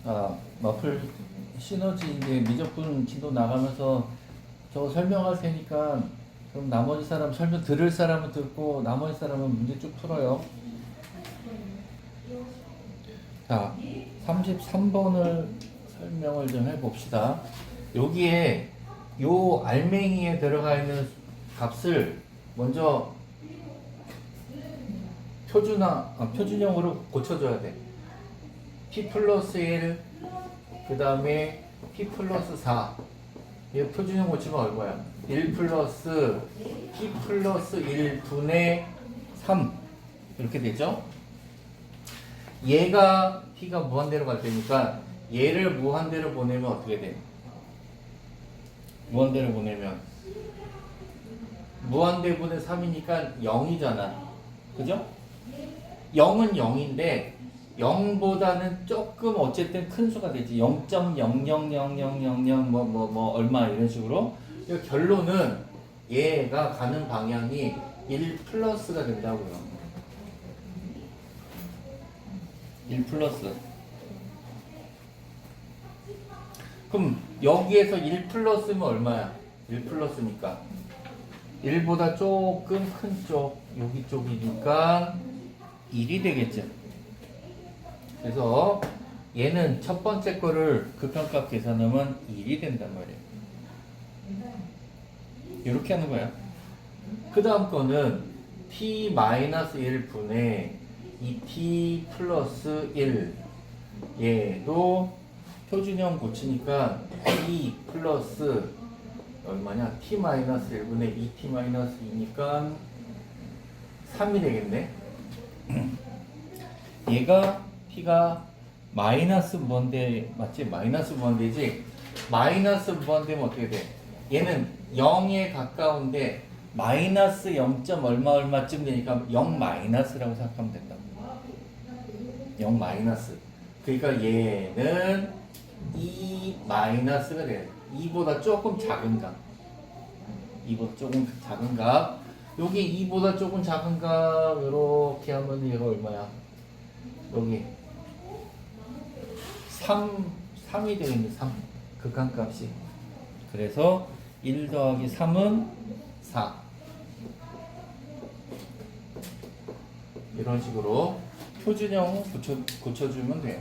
마플 시너지 이제 미적분 지도 나가면서 저거 설명할 테니까 그럼 나머지 사람 설명 들을 사람은 듣고 나머지 사람은 문제 쭉 풀어요. 자, 33번을 설명을 좀 해봅시다. 여기에 요 알맹이에 들어가 있는 값을 먼저 표준형으로 고쳐줘야 돼. p 플러스 1, 그 다음에 p 플러스 4. 이거 표준형 고치면 얼마야? 1 플러스 p 플러스 1분의 3. 이렇게 되죠? 얘가 p가 무한대로 갈 테니까 얘를 무한대로 보내면 어떻게 돼? 무한대로 보내면 무한대분의 3이니까 0이잖아. 그죠? 0은 0인데 0보다는 조금 어쨌든 큰 수가 되지. 0.000000 뭐 얼마 이런 식으로. 결론은 얘가 가는 방향이 1 플러스가 된다고요. 1 플러스. 그럼 여기에서 1 플러스면 얼마야? 1 플러스니까 1보다 조금 큰 쪽, 여기 쪽이니까 1이 되겠죠. 그래서 얘는 첫 번째 거를 극한값 계산하면 1이 된단 말이에요. 이렇게 하는 거야. 그 다음 거는 t-1분의 이 t 플러스 1 얘도 표준형 고치니까 t 플러스 얼마냐? t-1분의 2t-2니까 3이 되겠네. 얘가 p가 마이너스 무한대 맞지? 마이너스 무한대지? 마이너스 무한대면 어떻게 돼? 얘는 0에 가까운데 마이너스 0. 얼마쯤 되니까 0 마이너스라고 생각하면 된다. 0 마이너스. 그러니까 얘는 2 마이너스가 돼. 2보다 조금 작은 값. 2보다 조금 작은 값. 여기 2보다 조금 작은 값 이렇게 하면 얘가 얼마야? 여기 3이 되겠네. 3 극한값이. 그래서 1 더하기 3은 4. 이런 식으로 표준형 고쳐주면 돼요.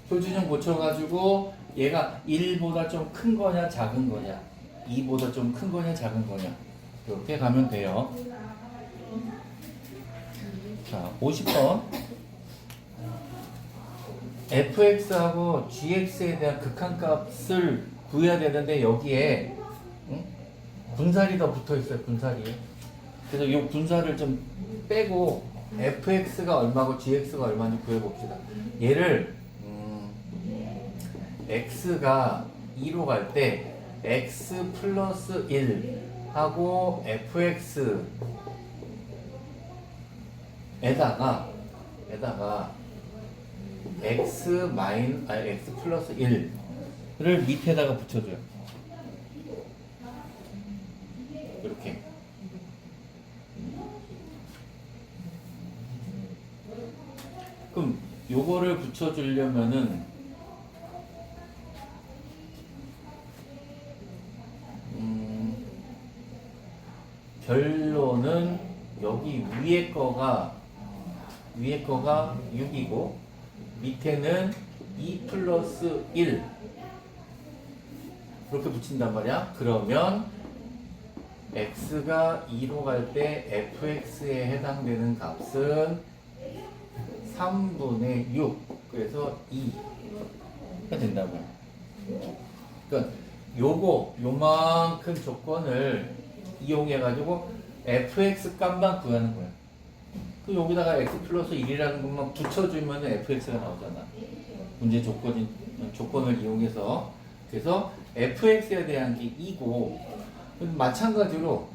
표준형 고쳐가지고 얘가 1보다 좀 큰 거냐 작은 거냐, 2보다 좀 큰 거냐 작은 거냐, 이렇게 가면 돼요. 자, 50번. fx하고 gx에 대한 극한값을 구해야 되는데 여기에 분살이 더 붙어있어요. 분살이. 그래서 이 분살을 좀 빼고 fx가 얼마고 gx가 얼마인지 구해봅시다. 얘를 x가 2로 갈 때 x 플러스 1 하고 fx에다가 x 플러스 1를 밑에다가 붙여줘요. 이렇게. 그럼 요거를 붙여주려면은 결론은 여기 위에 거가 6이고 밑에는 2 플러스 1 이렇게 붙인단 말이야. 그러면 x가 2로 갈 때 fx에 해당되는 값은 3분의 6 그래서 2가 된다고요. 그러니까 요만큼 조건을 이용해가지고 fx 값만 구하는 거야. 그 여기다가 x 플러스 1이라는 것만 붙여주면 fx가 나오잖아. 문제 조건을 이용해서. 그래서 fx에 대한 게 2고 마찬가지로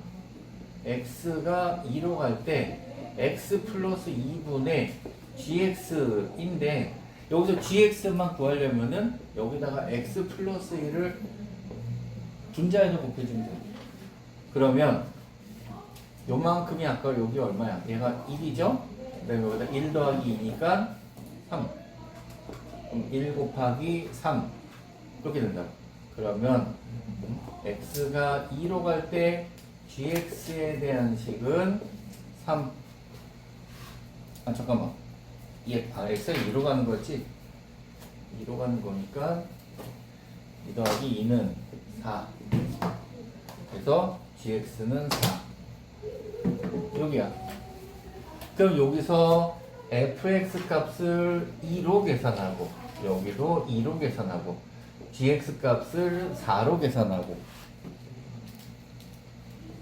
x가 2로 갈 때 x 플러스 2분의 gx인데 여기서 gx만 구하려면은 여기다가 x 플러스 1을 분자해서 곱해주면 돼. 그러면 요만큼이 아까 여기 얼마야? 얘가 1이죠? 그 다음에 여기다 1 더하기 2니까 3. 그럼 1 곱하기 3 이렇게 된다. 그러면 x가 2로 갈 때 gx에 대한 식은 3. 아 잠깐만. x가 2로 가는 거지? 2로 가는 거니까 2 더하기 2는 4. 그래서 gx는 4. 여기야. 그럼 여기서 fx 값을 2로 계산하고 여기도 2로 계산하고 gx 값을 4로 계산하고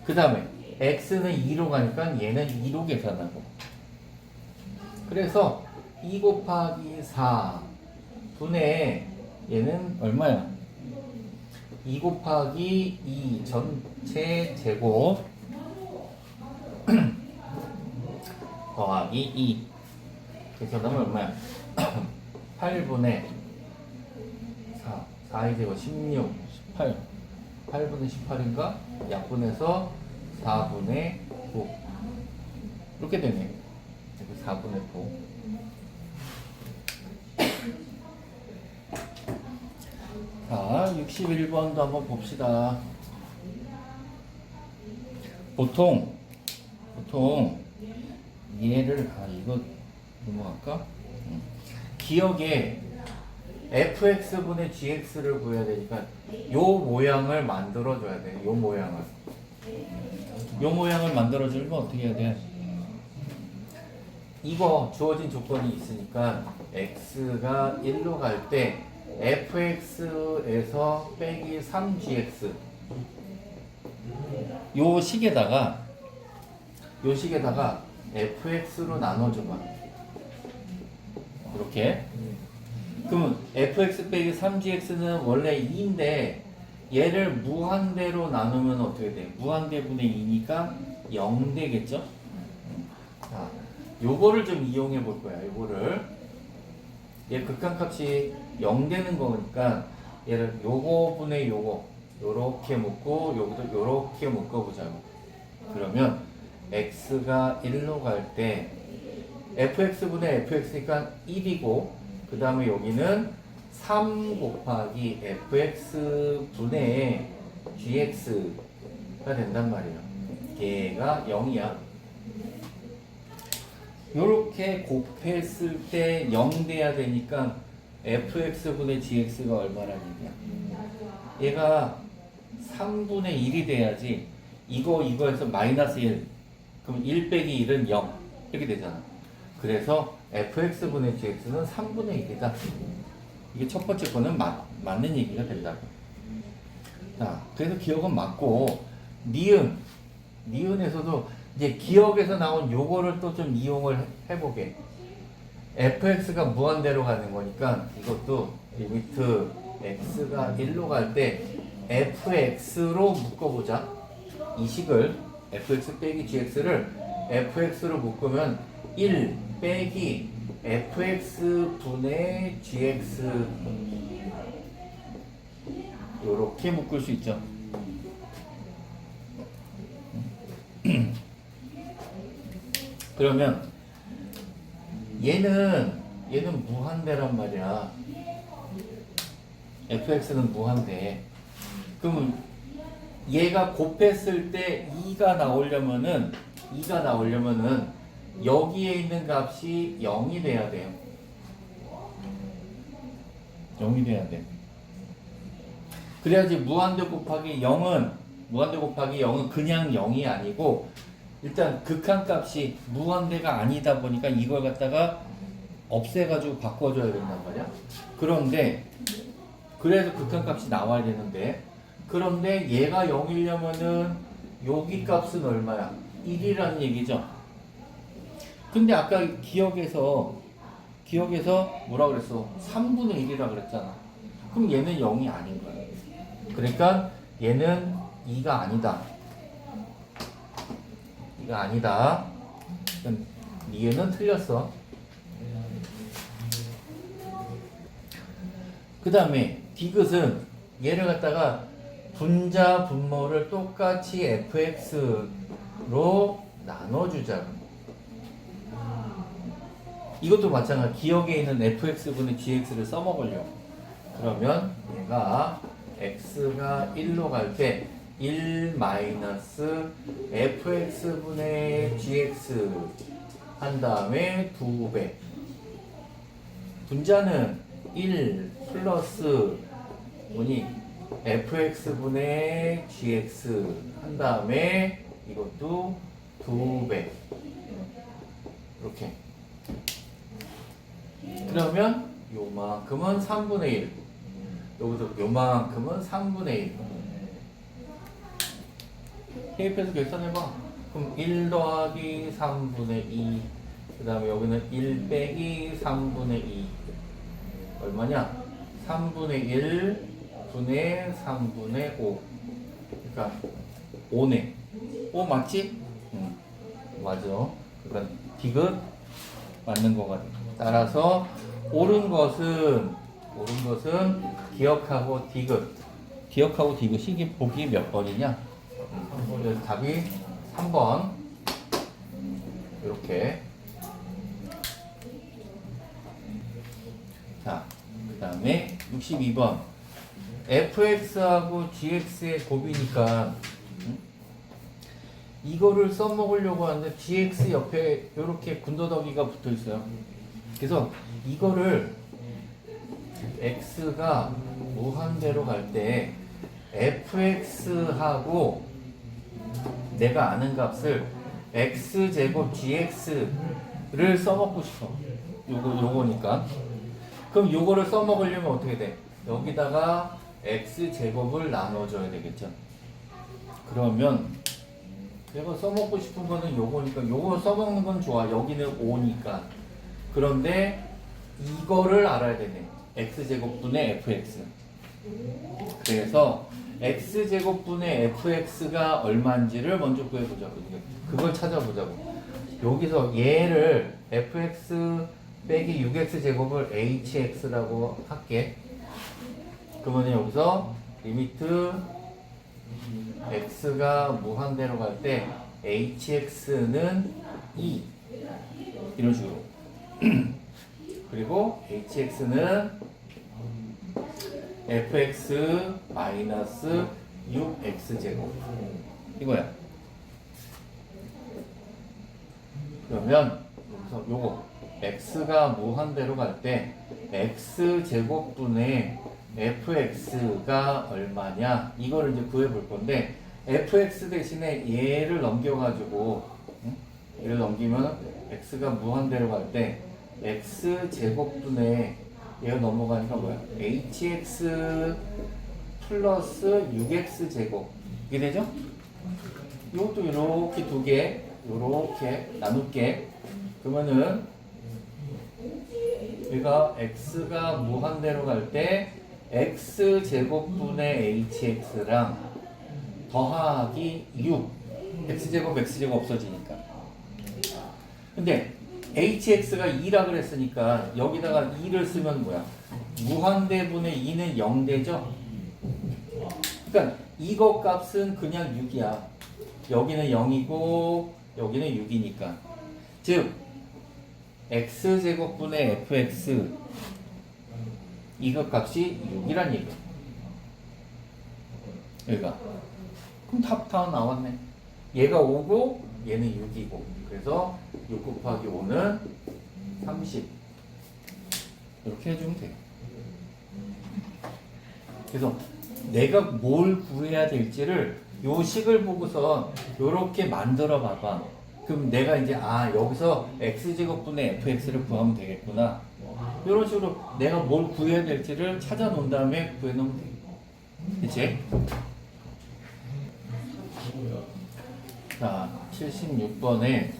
그 다음에 x는 2로 가니까 얘는 2로 계산하고 그래서 2 곱하기 4 분의 얘는 얼마야? 2 곱하기 2 전체 제곱 더하기 2 그래서 나면 얼마야? 8분의 4 4의 제곱 16 18 8분의 18인가? 약분해서 4분의 9 이렇게 되네. 4분의 9 자 61번도 한번 봅시다. 보통 얘를 이거 넘어갈까? 기억에 fx분의 gx를 구해야 되니까 요 모양을 만들어 줘야 돼. 요 모양을 만들어 주려면 어떻게 해야 돼? 이거 주어진 조건이 있으니까 x가 1로 갈 때 fx에서 빼기 3gx 요 식에다가 fx로 나눠줘봐. 이렇게. 그러면 fx 빼기 3gx는 원래 2인데 얘를 무한대로 나누면 어떻게 돼? 무한대분의 2니까 0 되겠죠? 자, 요거를 좀 이용해 볼 거야. 요거를. 얘 극한값이 0 되는 거니까 얘를 요거 분의 요거 요렇게 묶고 여기도 요렇게 묶어보자고. 그러면 x가 1로 갈 때 fx분의 fx니까 1이고 그 다음에 여기는 3 곱하기 fx분의 gx가 된단 말이에요. 얘가 0이야. 요렇게 곱했을 때 0 돼야 되니까 fx분의 gx가 얼마라는 얘기야? 얘가 3분의 1이 돼야지. 이거에서 마이너스 1 그럼 1 빼기 1은 0 이렇게 되잖아. 그래서 fx분의 gx는 3분의 1이다. 이게 첫 번째 거는 맞는 얘기가 된다고. 자, 그래서 기억은 맞고 니은에서도 이제 기억에서 나온 요거를 또 좀 이용을 해보게. fx가 무한대로 가는 거니까 이것도 리미트 x가 1로 갈 때 fx로 묶어보자. 이 식을 fx 빼기 gx를 fx로 묶으면 1 빼기 fx 분의 gx 요렇게 묶을 수 있죠. 그러면 얘는 무한대란 말이야. fx는 무한대. 그러면 얘가 곱했을 때 2가 나오려면은 여기에 있는 값이 0이 돼야 돼요. 0이 돼야 돼. 그래야지 무한대 곱하기 0은 그냥 0이 아니고 일단 극한값이 무한대가 아니다 보니까 이걸 갖다가 없애가지고 바꿔줘야 된단 말이야. 그래서 극한값이 나와야 되는데 그런데 얘가 0이려면은 여기 값은 얼마야? 1이라는 얘기죠. 근데 아까 기억에서 뭐라 그랬어? 3분의 1이라 그랬잖아. 그럼 얘는 0이 아닌 거야. 그러니까 얘는 2가 아니다. 2가 아니다. 얘는 틀렸어. 그 다음에 디귿은 얘를 갖다가 분자 분모를 똑같이 fx로 나눠주자고. 이것도 마찬가지. 기억에 있는 fx분의 gx를 써먹으려고. 그러면 얘가 x가 1로 갈 때 1 마이너스 fx분의 gx 한 다음에 2배. 분자는 1 플러스 뭐니 fx분의 gx 한 다음에 이것도 2배. 이렇게. 그러면 요만큼은 3분의 1. 여기도 요만큼은 3분의 1. 대입해서 계산해봐. 그럼 1 더하기 3분의 2. 그 다음에 여기는 1 빼기 3분의 2. 얼마냐? 3분의 1 분의 3분의 5. 그러니까 5네. 5 맞지? 응. 맞아. 그러니까 디귿 맞는 것 같아. 따라서 옳은 것은 기억하고 디귿. 기억하고 디귿이 보기 몇 번이냐? 그래서 답이 3번. 이렇게. 자, 그 다음에 62번. fx하고 gx의 곱이니까 이거를 써먹으려고 하는데 gx 옆에 이렇게 군더더기가 붙어 있어요. 그래서 이거를 x가 무한대로 갈 때 fx하고 내가 아는 값을 x제곱 gx를 써먹고 싶어. 요거니까. 그럼 요거를 써먹으려면 어떻게 돼? 여기다가 x제곱을 나눠줘야 되겠죠. 그러면 내가 써먹고 싶은 거는 요거니까 요거 써먹는 건 좋아. 여기는 5니까. 그런데 이거를 알아야 되네. x제곱분의 fx. 그래서 x제곱분의 fx가 얼마인지를 먼저 구해보자고. 그걸 찾아보자고. 여기서 얘를 fx 빼기 6x제곱을 hx라고 할게. 그러면 여기서 리미트 x가 무한대로 갈 때 hx는 2 이런 식으로. 그리고 hx는 fx 마이너스 6x제곱 이거야. 그러면 여기서 요거 x가 무한대로 갈 때 x제곱분의 fx가 얼마냐 이거를 이제 구해볼 건데 fx 대신에 얘를 넘겨가지고 얘를 넘기면 x가 무한대로 갈 때 x제곱분의 얘가 넘어가니까 뭐야? hx 플러스 6x제곱 이게 되죠? 이것도 이렇게 두 개 이렇게 나눌게. 그러면은 얘가 x가 무한대로 갈 때 x제곱분의 hx랑 더하기 6 x제곱 없어지니까. 근데 hx가 2라 그랬으니까 여기다가 2를 쓰면 뭐야? 무한대분의 2는 0되죠? 그러니까 이거 값은 그냥 6이야. 여기는 0이고 여기는 6이니까. 즉 x제곱분의 fx 이것 값이 6이란 얘기야. 여기가. 그럼 답 다 나왔네. 얘가 5고 얘는 6이고. 그래서 6 곱하기 5는 30. 이렇게 해주면 돼. 그래서 내가 뭘 구해야 될지를 요 식을 보고서 요렇게 만들어 봐봐. 그럼 내가 이제 여기서 x제곱분의 fx를 구하면 되겠구나. 이런 식으로 내가 뭘 구해야 될지를 찾아 놓은 다음에 구해 놓으면 돼. 그치? 자, 76번에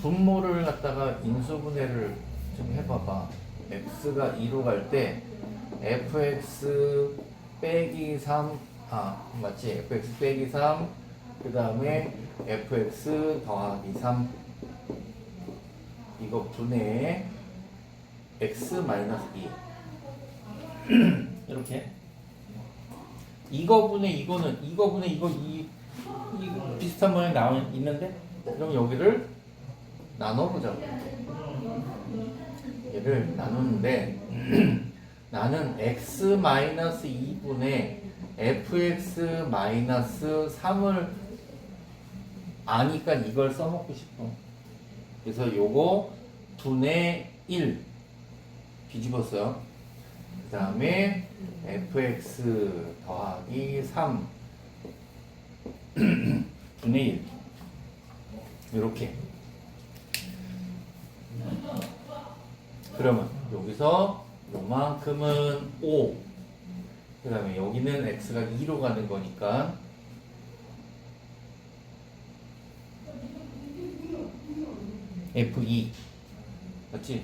분모를 갖다가 인수분해를 좀 해봐봐. x가 2로 갈 때 fx 빼기 3 맞지? fx 빼기 3 그 다음에 fx 더하기 3 이거 분해 x 마이너스 2 이렇게 이거 분해 이거는 이거 분해 이거 이 비슷한 모양 나와 있는데 그럼 여기를 나눠보자고. 얘를 나누는데 나는 x-2분의 fx-3을 아니까 이걸 써먹고 싶어. 그래서 요거 분의 1 뒤집었어요. 그 다음에 fx 더하기 3 분의 1 이렇게. 그러면 여기서 요만큼은 5, 그 다음에 여기는 x가 2로 가는 거니까 f2 맞지?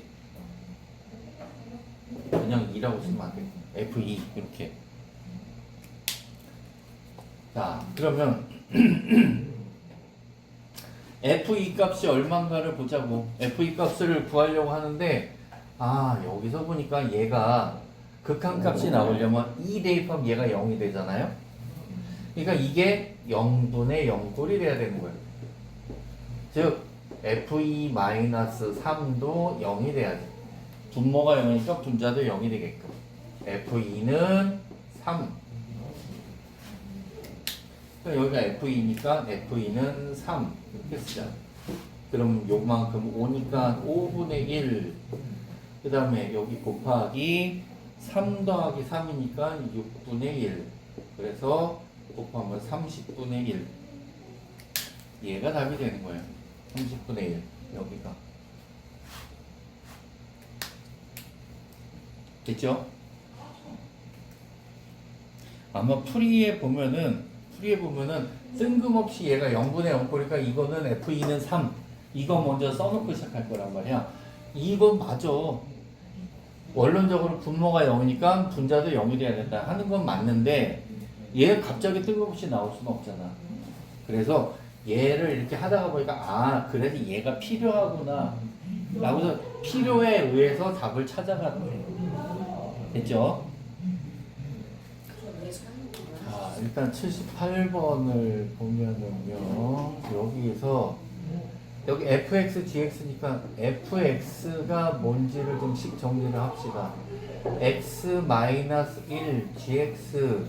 그냥 2라고 쓰면 안 돼. f2 이렇게. 자 그러면 f2 값이 얼마인가를 보자고. f2 값을 구하려고 하는데 여기서 보니까 얘가 극한값이 나오려면 2 대입하면 얘가 0이 되잖아요. 그러니까 이게 0분의 0꼴이 돼야 되는 거예요. 즉 f2-3도 0이 돼야 돼. 분모가 0이니까 분자도 0이 되게끔. f2는 3. 그러니까 여기가 f2니까 f2는 3 이렇게 쓰자. 그럼 요만큼 5니까 5분의 1. 그 다음에 여기 곱하기 3 더하기 3이니까 6분의 1. 그래서 곱하면 30분의 1. 얘가 답이 되는 거예요. 30분의 1. 여기가. 됐죠? 아마 풀이에 보면은 뜬금없이 얘가 0분의 0거니까 이거는 F2는 3. 이거 먼저 써놓고 시작할 거란 말이야. 이거 맞아. 원론적으로 분모가 0이니까 분자도 0이 돼야 된다 하는 건 맞는데 얘 갑자기 뜬금없이 나올 수는 없잖아. 그래서 얘를 이렇게 하다가 보니까 그래도 얘가 필요하구나 라고서 필요에 의해서 답을 찾아가는. 됐죠? 자, 일단 78번을 보면은요, 여기 fx, gx니까 fx가 뭔지를 좀씩 정리를 합시다. x-1 gx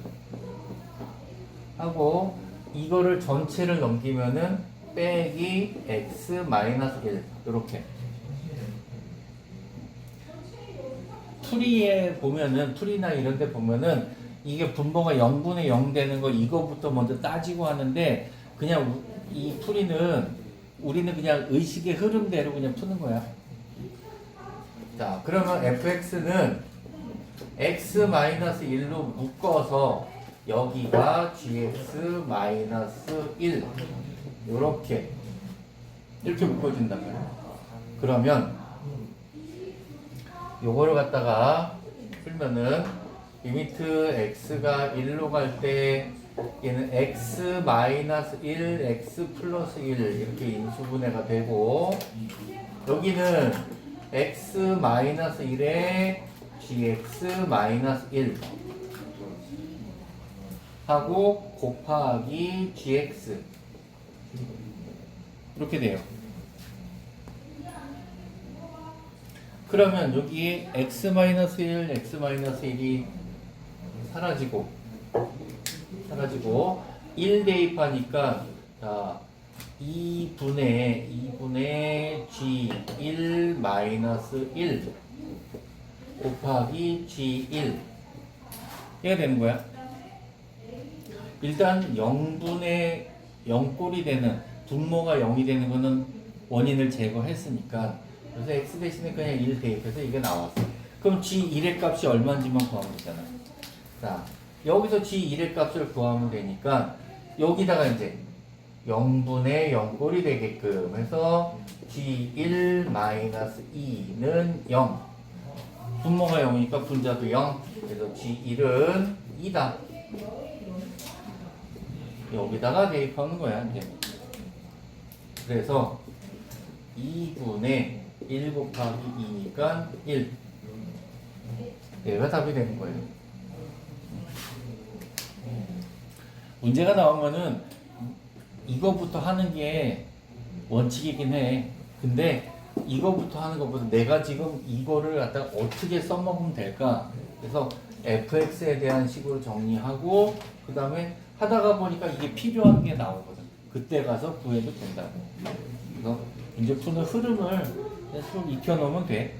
하고 이거를 전체를 넘기면은 빼기 x-1 이렇게. 풀이에 보면은 풀이나 이런 데 보면은 이게 분모가 0분의 0 되는 거 이거부터 먼저 따지고 하는데 그냥 이 풀이는 우리는 그냥 의식의 흐름대로 그냥 푸는 거야. 자, 그러면 fx는 x-1로 묶어서 여기가 gx-1 이렇게 묶어준단 말이야. 그러면 요거를 갖다가 풀면은 리미트 x가 1로 갈 때 얘는 x-1, x 플러스 1 이렇게 인수분해가 되고 여기는 x-1에 gx-1 하고 곱하기 gx 이렇게 돼요. 그러면 여기 x-1, x-1이 사라지고 1 대입하니까 자 2분의 g1-1 곱하기 g1 얘가 되는 거야. 일단 0분의 0꼴이 되는 분모가 0이 되는 거는 원인을 제거했으니까 그래서 x 대신에 그냥 1 대입해서 이게 나왔어. 그럼 g1의 값이 얼마인지만 구하면 되잖아. 자, 여기서 g1의 값을 구하면 되니까 여기다가 이제 0분의 0꼴이 되게끔 해서 g1-2는 0. 분모가 0이니까 분자도 0. 그래서 g1은 2다. 여기다가 대입하는 거야, 이제. 그래서 2분의 1 곱하기 2니까 1. 얘가 답이 되는 거예요. 문제가 나오면은 이거부터 하는 게 원칙이긴 해. 근데 이거부터 하는 것보다 내가 지금 이거를 갖다가 어떻게 써먹으면 될까? 그래서 fx에 대한 식으로 정리하고 그 다음에 하다가 보니까 이게 필요한 게 나오거든. 그때 가서 구해도 된다고. 그래서 이제 푸는 흐름을 쭉 익혀놓으면 돼.